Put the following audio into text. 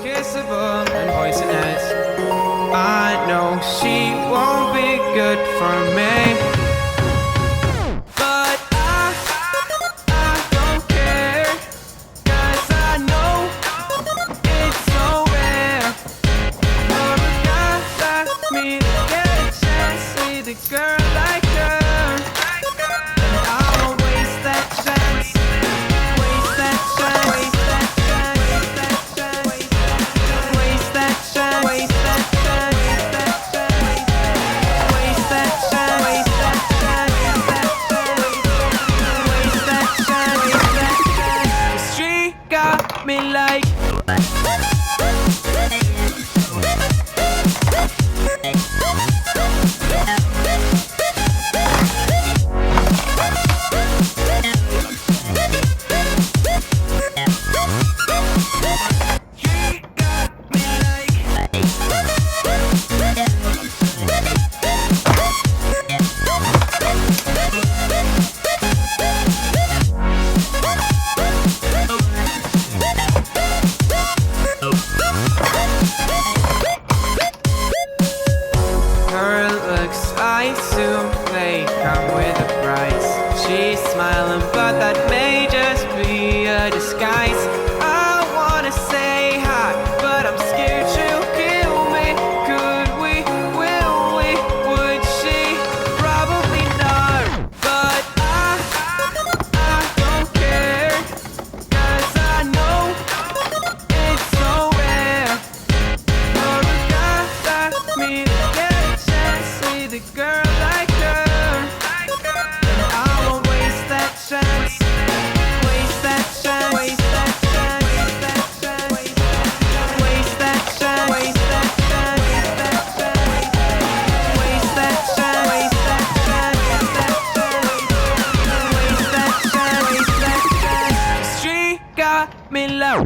Kissable and poisonous. I know she won't be good for me, but I don't care, 'cause I know it's so rare for a guy like me to get a chance with a girl like her, and I won't waste that chance, waste that chance, waste that chance, waste that chance, waste that chance, waste that chance, waste that chance, waste that chance, waste that chance, waste that chance, waste that chance. 'Cause she got me like. Her looks, I assume they come with a price. She's smiling, but that may just be a disguise. I wanna say hi, but I'm scared she'll kill me. Could we? Will we? Would she? Probably not. But I don't care, 'cause I know it's so rare for a guy like me to get a chance with a girl like her, and I won't waste that chance, waste that chance, waste that chance, waste that chance, waste that chance, waste that chance, waste that chance, waste that chance, waste that chance, waste that chance. She got me low.